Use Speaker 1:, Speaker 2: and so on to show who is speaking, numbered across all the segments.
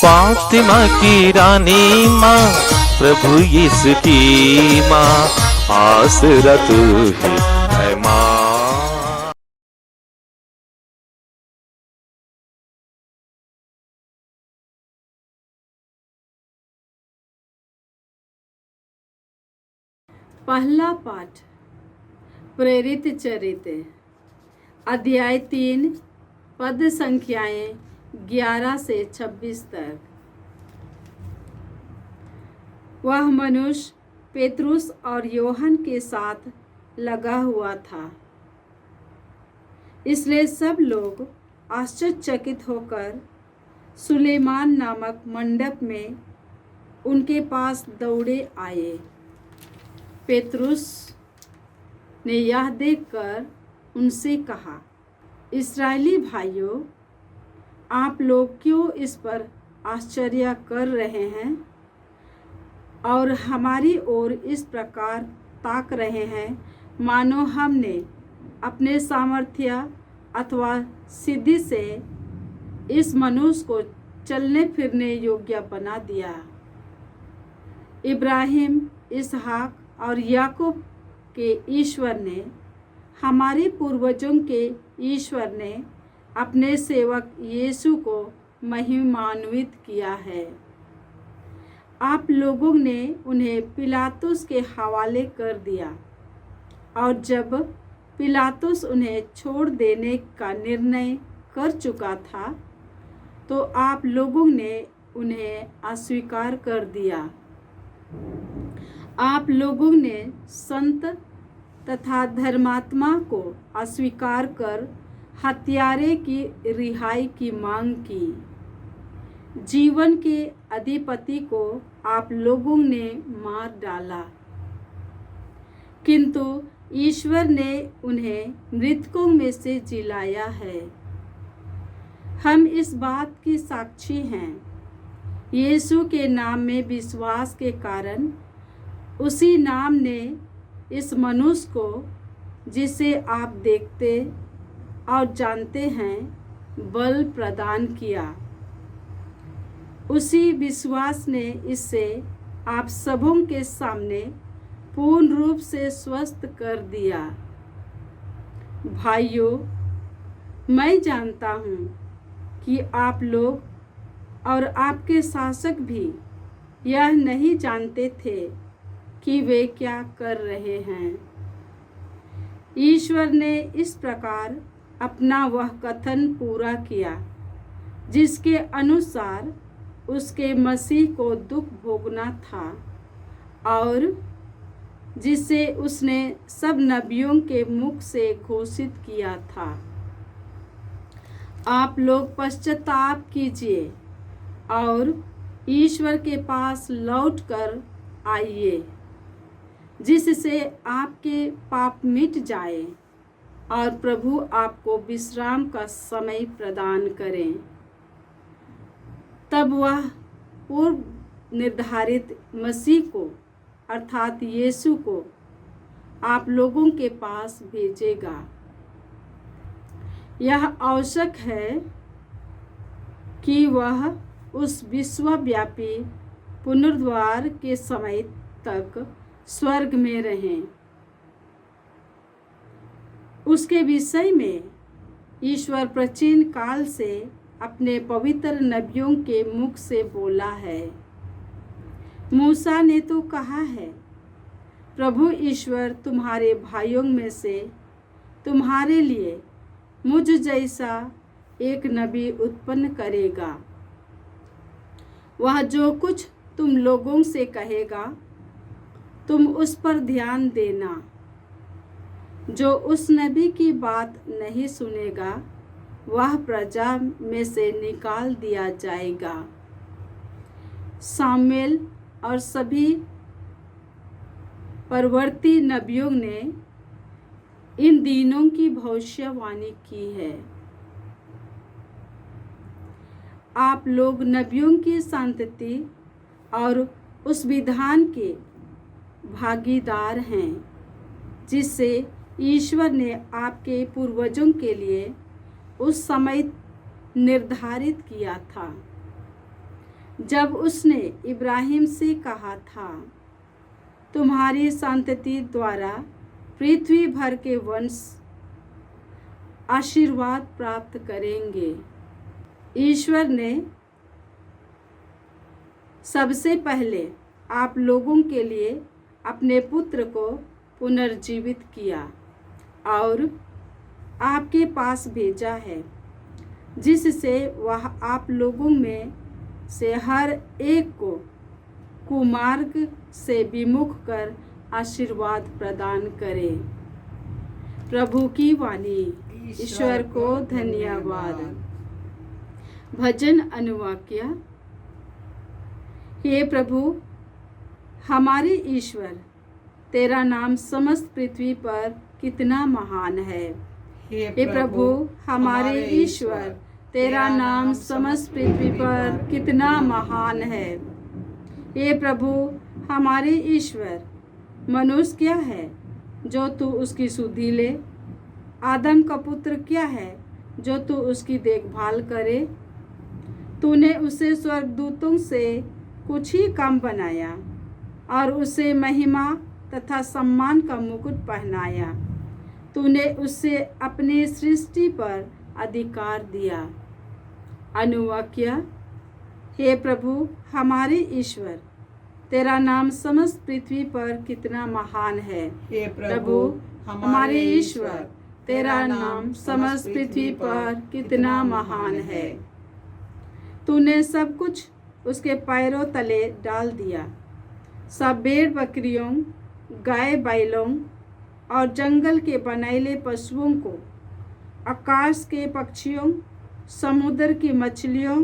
Speaker 1: फातिमा की रानी माँ, प्रभु यीशु की माँ, आसरा तू ही है माँ।
Speaker 2: पहला पाठ प्रेरित चरित्र अध्याय 3 पद संख्याएं 11 से 26 तक। वह मनुष्य पेतरुस और योहन के साथ लगा हुआ था, इसलिए सब लोग आश्चर्यचकित होकर सुलेमान नामक मंडप में उनके पास दौड़े आए। पेतरुस ने यह देखकर उनसे कहा, इस्राएली भाइयों, आप लोग क्यों इस पर आश्चर्य कर रहे हैं और हमारी ओर इस प्रकार ताक रहे हैं मानो हमने अपने सामर्थ्य अथवा सिद्धि से इस मनुष्य को चलने फिरने योग्य बना दिया। इब्राहिम, इसहाक और याकूब के ईश्वर ने, हमारे पूर्वजों के ईश्वर ने अपने सेवक यीशु को महिमान्वित किया है। आप लोगों ने उन्हें पिलातुस के हवाले कर दिया और जब पिलातुस उन्हें छोड़ देने का निर्णय कर चुका था तो आप लोगों ने उन्हें अस्वीकार कर दिया। आप लोगों ने संत तथा धर्मात्मा को अस्वीकार कर हत्यारे की रिहाई की मांग की। जीवन के अधिपति को आप लोगों ने मार डाला, किंतु ईश्वर ने उन्हें मृतकों में से जिलाया है। हम इस बात की साक्षी हैं। यीशु के नाम में विश्वास के कारण उसी नाम ने इस मनुष्य को, जिसे आप देखते और जानते हैं, बल प्रदान किया। उसी विश्वास ने इससे आप सबों के सामने पूर्ण रूप से स्वस्थ कर दिया। भाइयों, मैं जानता हूँ कि आप लोग और आपके शासक भी यह नहीं जानते थे कि वे क्या कर रहे हैं। ईश्वर ने इस प्रकार अपना वह कथन पूरा किया जिसके अनुसार उसके मसीह को दुख भोगना था और जिसे उसने सब नबियों के मुख से घोषित किया था। आप लोग पश्चाताप कीजिए और ईश्वर के पास लौटकर आइए, जिससे आपके पाप मिट जाए और प्रभु आपको विश्राम का समय प्रदान करें। तब वह पूर्व निर्धारित मसीह को अर्थात यीशु को आप लोगों के पास भेजेगा। यह आवश्यक है कि वह उस विश्वव्यापी पुनरुद्धार के समय तक स्वर्ग में रहें। उसके विषय में ईश्वर प्राचीन काल से अपने पवित्र नबियों के मुख से बोला है। मूसा ने तो कहा है, प्रभु ईश्वर तुम्हारे भाइयों में से तुम्हारे लिए मुझ जैसा एक नबी उत्पन्न करेगा। वह जो कुछ तुम लोगों से कहेगा तुम उस पर ध्यान देना। जो उस नबी की बात नहीं सुनेगा वह प्रजा में से निकाल दिया जाएगा। शामुएल और सभी परवर्ती नबियों ने इन दिनों की भविष्यवाणी की है। आप लोग नबियों की संतति और उस विधान के भागीदार हैं जिससे ईश्वर ने आपके पूर्वजों के लिए उस समय निर्धारित किया था। जब उसने इब्राहिम से कहा था, तुम्हारी संतति द्वारा पृथ्वी भर के वंश आशीर्वाद प्राप्त करेंगे। ईश्वर ने सबसे पहले आप लोगों के लिए अपने पुत्र को पुनर्जीवित किया और आपके पास भेजा है, जिससे वह आप लोगों में से हर एक को कुमार्ग से विमुख कर आशीर्वाद प्रदान करे। प्रभु की वाणी। ईश्वर को धन्यवाद। भजन अनुवाक्य। हे प्रभु हमारे ईश्वर, तेरा नाम समस्त पृथ्वी पर कितना महान है। हे प्रभु हमारे ईश्वर, तेरा नाम समस्त पृथ्वी पर कितना महान है। हे प्रभु हमारे ईश्वर, मनुष्य क्या है जो तू उसकी सुधि ले, आदम का पुत्र क्या है जो तू उसकी देखभाल करे। तूने उसे स्वर्गदूतों से कुछ ही कम बनाया और उसे महिमा तथा सम्मान का मुकुट पहनाया। तूने उससे अपनी सृष्टि पर अधिकार दिया। अनुवाक्य। हे प्रभु हमारे ईश्वर, तेरा नाम समस्त पृथ्वी पर कितना महान है।
Speaker 3: हे
Speaker 2: प्रभु हमारे ईश्वर, तेरा नाम समस्त पृथ्वी पर कितना महान है। तूने सब कुछ उसके पैरों तले डाल दिया। सब भेड़ बकरियों, गाय बैलों और जंगल के बनैले पशुओं को, आकाश के पक्षियों, समुद्र की मछलियों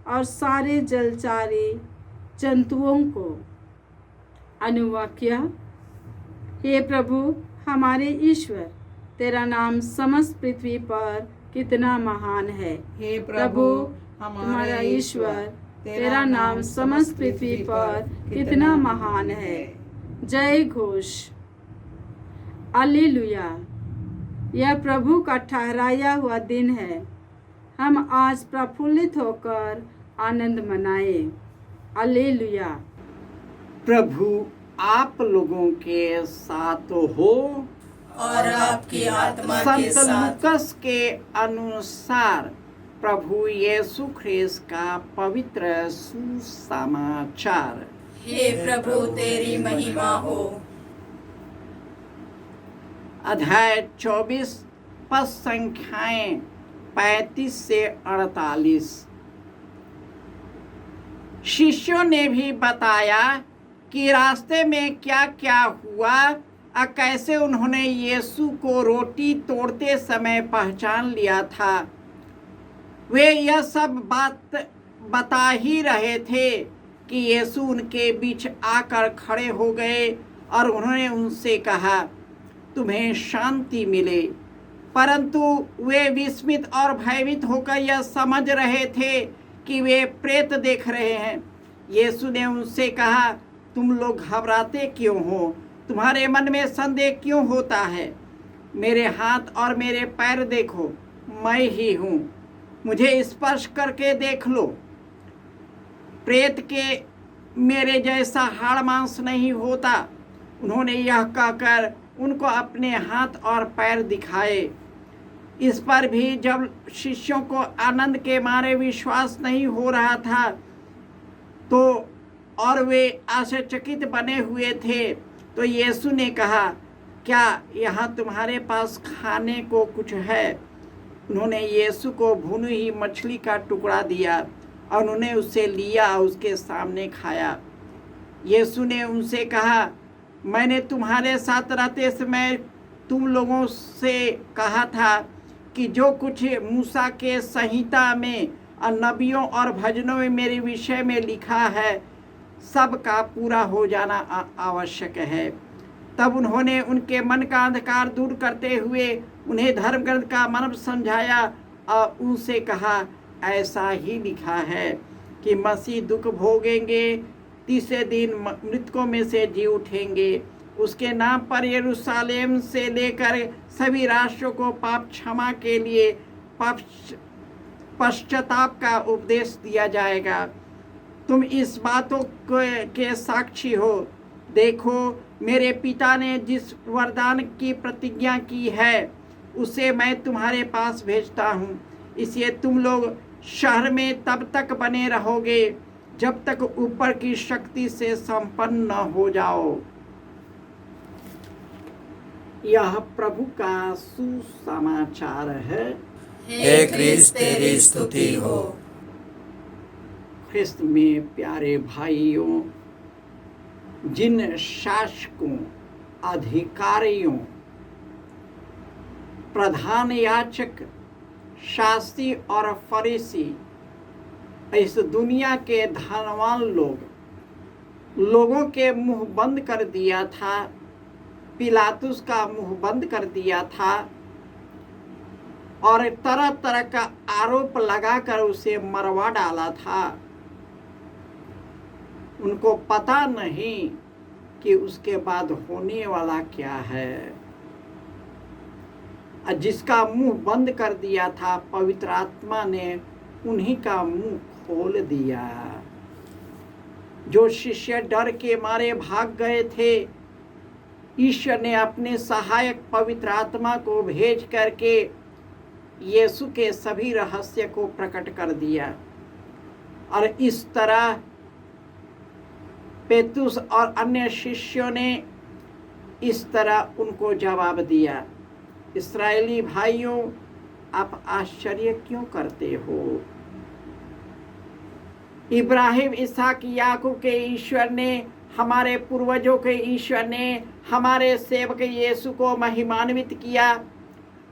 Speaker 2: और सारे जलचरी जंतुओं को। अनुवाक्य। हे प्रभु हमारे ईश्वर, तेरा नाम समस्त पृथ्वी पर कितना महान है।
Speaker 3: हे
Speaker 2: प्रभु हमारा ईश्वर, तेरा नाम समस्त पृथ्वी पर कितना महान है। जय घोष। हालेलुया। यह प्रभु का ठहराया हुआ दिन है। हम आज प्रफुल्लित होकर आनंद मनाए। हालेलुया।
Speaker 3: प्रभु आप लोगों के साथ हो
Speaker 4: और आपकी आत्मा के
Speaker 3: संत
Speaker 4: साथ।
Speaker 3: लूकस के अनुसार प्रभु यीशु ख्रिस्त का पवित्र सुसमाचार।
Speaker 4: हे प्रभु तेरी महिमा हो।
Speaker 3: अध्याय 24 पद संख्याएं 35 से 48। शिष्यों ने भी बताया कि रास्ते में क्या क्या हुआ और कैसे उन्होंने यीशु को रोटी तोड़ते समय पहचान लिया था। वे यह सब बात बता ही रहे थे कि यीशु उनके बीच आकर खड़े हो गए और उन्होंने उनसे कहा, तुम्हें शांति मिले। परंतु वे विस्मित और भयभीत होकर यह समझ रहे थे कि वे प्रेत देख रहे हैं। यीशु ने उनसे कहा, तुम लोग घबराते क्यों हो? तुम्हारे मन में संदेह क्यों होता है? मेरे हाथ और मेरे पैर देखो, मैं ही हूँ। मुझे स्पर्श करके देख लो। प्रेत के मेरे जैसा हाड़ मांस नहीं होता। उन्होंने यह कहकर उनको अपने हाथ और पैर दिखाए। इस पर भी जब शिष्यों को आनंद के मारे विश्वास नहीं हो रहा था तो और वे आश्चर्यचकित बने हुए थे, तो यीशु ने कहा, क्या यहाँ तुम्हारे पास खाने को कुछ है? उन्होंने यीशु को भुनी हुई मछली का टुकड़ा दिया और उन्होंने उसे लिया और उसके सामने खाया। यीशु ने उनसे कहा, मैंने तुम्हारे साथ रहते समय तुम लोगों से कहा था कि जो कुछ मूसा के संहिता में और नबियों और भजनों में मेरे विषय में लिखा है सब का पूरा हो जाना आवश्यक है। तब उन्होंने उनके मन का अंधकार दूर करते हुए उन्हें धर्म ग्रंथ का मर्म समझाया और उनसे कहा, ऐसा ही लिखा है कि मसीह दुख भोगेंगे, तीसरे दिन मृतकों में से जी उठेंगे। उसके नाम पर यरूशलेम से लेकर सभी राष्ट्रों को पाप क्षमा के लिए पश्चाताप का उपदेश दिया जाएगा। तुम इस बातों के साक्षी हो। देखो, मेरे पिता ने जिस वरदान की प्रतिज्ञा की है उसे मैं तुम्हारे पास भेजता हूँ। इसलिए तुम लोग शहर में तब तक बने रहोगे जब तक ऊपर की शक्ति से संपन्न न हो जाओ। यह प्रभु का सुसमाचार है।
Speaker 4: हे क्रिस्त तेरी स्तुति हो।
Speaker 3: ख्रिस्त में प्यारे भाइयों, जिन शासकों, अधिकारियों, प्रधान याजक, शास्त्री और फरीसी, इस दुनिया के धनवान लोगों के मुंह बंद कर दिया था, पिलातुस का मुंह बंद कर दिया था और तरह तरह का आरोप लगाकर उसे मरवा डाला था। उनको पता नहीं कि उसके बाद होने वाला क्या है। जिसका मुंह बंद कर दिया था, पवित्र आत्मा ने उन्हीं का मुंह खोल दिया। जो शिष्य डर के मारे भाग गए थे, ईश्वर ने अपने सहायक पवित्र आत्मा को भेज करके यीशु के सभी रहस्य को प्रकट कर दिया। और इस तरह पेतुस और अन्य शिष्यों ने इस तरह उनको जवाब दिया। इस्राएली भाइयों, आप आश्चर्य क्यों करते हो? इब्राहिम, इसहाक, याकूब के ईश्वर ने, हमारे पूर्वजों के ईश्वर ने हमारे सेवक यीशु को महिमान्वित किया।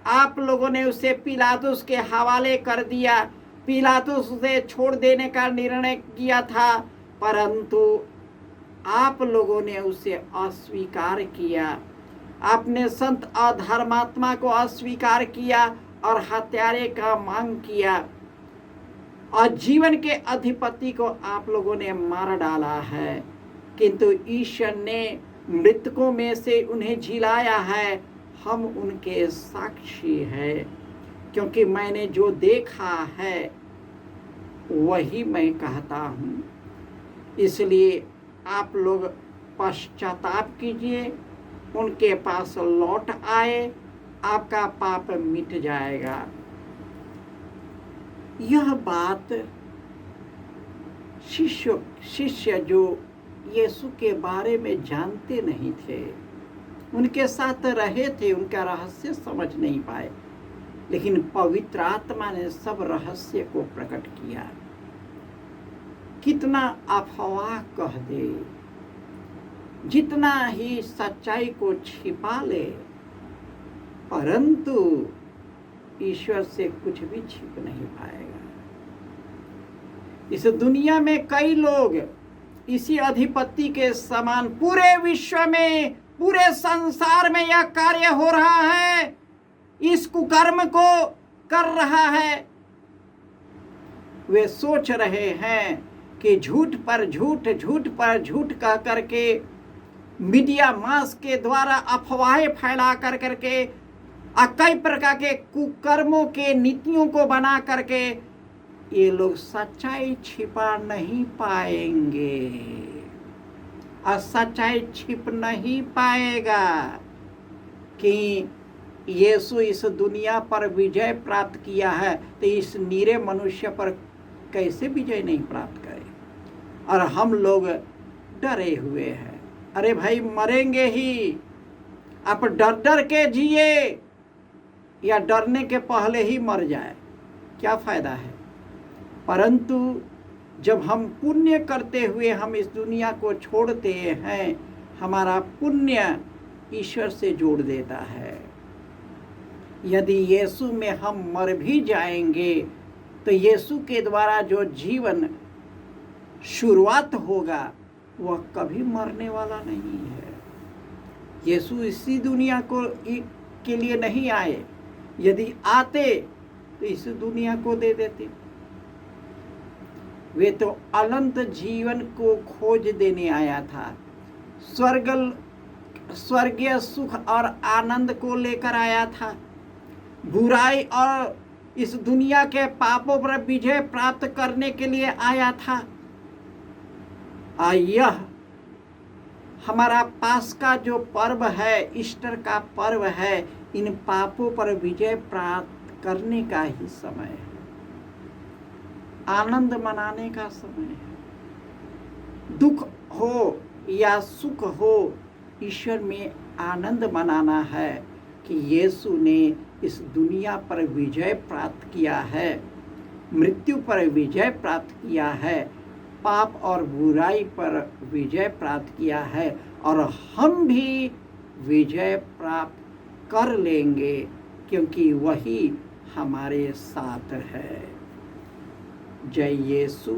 Speaker 3: आप लोगों ने उसे पिलातुस के हवाले कर दिया। पिलातुस उसे छोड़ देने का निर्णय किया था, परंतु आप लोगों ने उसे अस्वीकार किया। आपने संत अधर्मात्मा को अस्वीकार किया और हत्यारे का मांग किया और जीवन के अधिपति को आप लोगों ने मार डाला है। किंतु ईश्वर ने मृतकों में से उन्हें जिलाया है। हम उनके साक्षी हैं, क्योंकि मैंने जो देखा है वही मैं कहता हूँ। इसलिए आप लोग पश्चाताप कीजिए, उनके पास लौट आए, आपका पाप मिट जाएगा। यह बात शिष्य जो यीशु के बारे में जानते नहीं थे, उनके साथ रहे थे, उनका रहस्य समझ नहीं पाए, लेकिन पवित्र आत्मा ने सब रहस्य को प्रकट किया। कितना अफवाह कह दे, जितना ही सच्चाई को छिपा ले, परंतु ईश्वर से कुछ भी छिप नहीं पाएगा। इस दुनिया में कई लोग इसी अधिपति के समान पूरे विश्व में, पूरे संसार में यह कार्य हो रहा है, इस कुकर्म को कर रहा है। वे सोच रहे हैं कि झूठ पर झूठ, झूठ पर झूठ कह करके, मीडिया मास के द्वारा अफवाहें फैला कर करके, कई प्रकार के कुकर्मों के नीतियों को बना करके ये लोग सच्चाई छिपा नहीं पाएंगे और सच्चाई छिप नहीं पाएगा कि यीशु इस दुनिया पर विजय प्राप्त किया है, तो इस नीरे मनुष्य पर कैसे विजय नहीं प्राप्त करे। और हम लोग डरे हुए हैं। अरे भाई, मरेंगे ही, आप डर डर के जिए या डरने के पहले ही मर जाए, क्या फायदा है। परंतु जब हम पुण्य करते हुए हम इस दुनिया को छोड़ते हैं, हमारा पुण्य ईश्वर से जोड़ देता है। यदि यीशु में हम मर भी जाएंगे तो यीशु के द्वारा जो जीवन शुरुआत होगा वह कभी मरने वाला नहीं है। यीशु इसी दुनिया को के लिए नहीं आए, यदि आते तो इस दुनिया को दे देते। वे तो अनंत जीवन को खोज देने आया था, स्वर्गीय सुख और आनंद को लेकर आया था, बुराई और इस दुनिया के पापों पर विजय प्राप्त करने के लिए आया था। यह हमारा पास्का जो पर्व है, ईस्टर का पर्व है, इन पापों पर विजय प्राप्त करने का ही समय है, आनंद मनाने का समय है। दुख हो या सुख हो, ईश्वर में आनंद मनाना है कि यीशु ने इस दुनिया पर विजय प्राप्त किया है, मृत्यु पर विजय प्राप्त किया है, पाप और बुराई पर विजय प्राप्त किया है, और हम भी विजय प्राप्त कर लेंगे क्योंकि वही हमारे साथ है। जय यीशु।